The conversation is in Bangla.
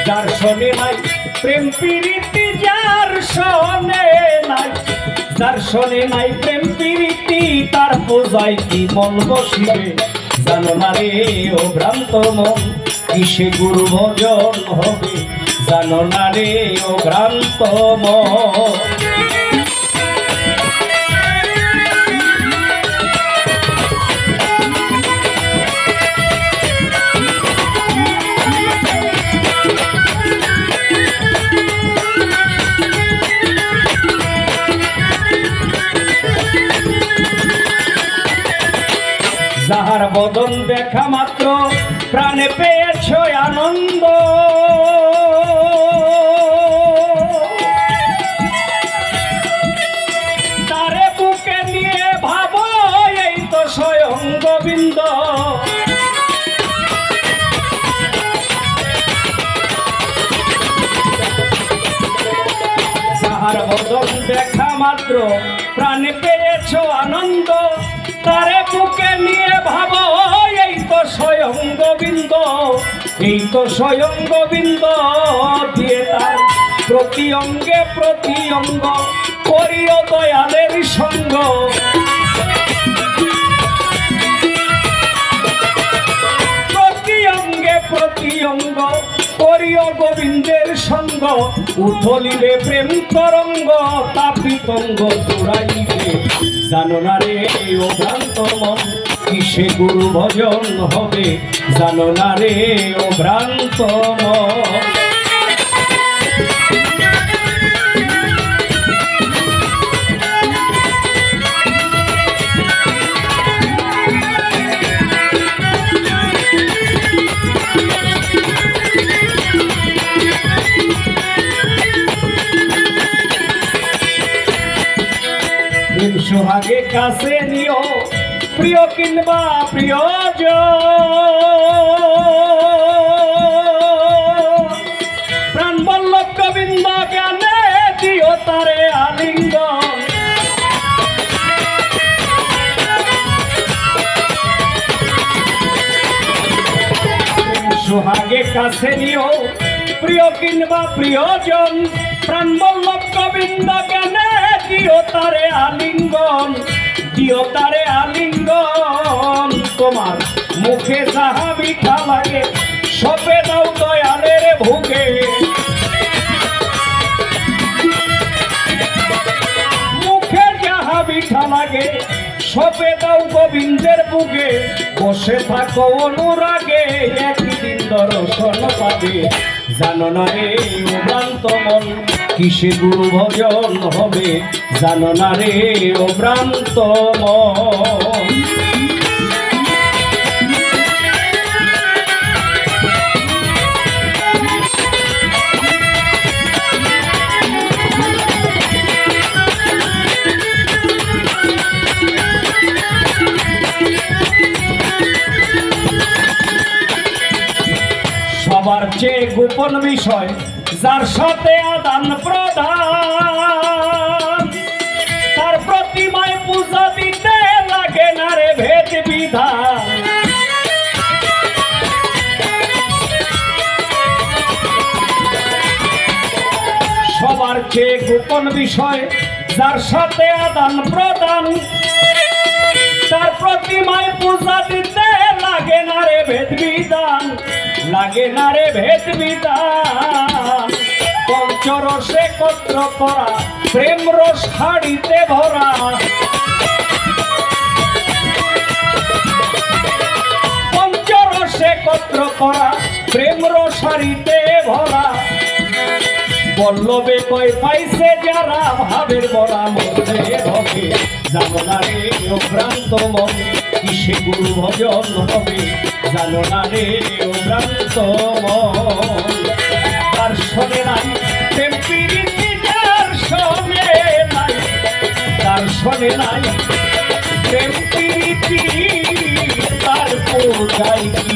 যার শোনে নাই প্রেম প্রীতি, যার শোনে নাই, যার শোনে নাই প্রেম প্রীতি, তার পূজায় কি মন বসিবে জানো না রে ও ভ্রান্ত মন, কিসে গুরু ভজন হবে জানো না রে ও ভ্রান্ত মন। যাহার বদন দেখা মাত্র প্রাণে পেয়েছ আনন্দ, তারে বুকে নিয়ে ভাবো এই তো স্বয়ং গোবিন্দ। যাহার বদন দেখা মাত্র প্রাণে পেয়েছ আনন্দ, তারে বুকে নিয়ে ভাবো এই তো স্বয়ং গোবিন্দ, এই তো স্বয়ং গোবিন্দ। দিয়ে তার প্রতি অঙ্গে প্রতি অঙ্গ করিও দয়ালের সঙ্গ, প্রতি অঙ্গে প্রতি অঙ্গ করিও গোবিন্দের সঙ্গ। উথলিবে প্রেম তরঙ্গ তাপিতঙ্গ জোড়াইবে জানো না রে ও ভ্রান্ত মন, কিসে গুরু ভজন হবে জানো না রে ও ভ্রান্ত মন। সোহাগে কাছে নিও প্রিয় কিংবা প্রিয়জন, প্রাণ বল্লভ গোবিন্দ জ্ঞানে দিও তারে আলিঙ্গন। সোহাগে কাছে নিও প্রিয় কিংবা প্রিয়জন, প্রাণ বল্লভ গোবিন্দ জ্ঞানে দিও তারে আলিঙ্গন, দিও তারে আলিঙ্গন। তোমার মুখে যাহা মিঠা লাগে সপে দাও দয়ালের ভোগে, মুখে যাহা মিঠা লাগে সপে দাও গোবিন্দের বুকে। বসে থাকো অনুরাগে একদিন দর্শন পাবে জানো না রে ও ভ্রান্ত মন, কিসে গুরু ভজন হবে জানো না রে ও ভ্রান্ত মন। সবার চেয়ে গোপন বিষয় যার সাথে আদান প্রদান, তার প্রতিমায় পূজা দিতে লাগে না রে ভেদ বিধান। সবার চেয়ে গোপন বিষয় যার সাথে আদান প্রদান, তার প্রতিমায় পূজা দিতে লাগে না রে ভেদ বিধান, লাগে না রে ভেদ বিধান। পঞ্চরসে কত্র করা প্রেম রস হাড়িতে ভরা, পঞ্চরসে কত্র করা প্রেম রস হাড়িতে ভরা। বল্লভে কই পাইছে যারা ভাবের বরা মধ্যে হবে জানো না রে ও ভ্রান্ত মন, কিসে গুরু ভজন হবে জানো না রে ও ভ্রান্ত মন। তার শোনে নাই প্রেম প্রীতি, যার শোনে নাই, তার শোনে নাই প্রেম প্রীতি, তার পূজায় কি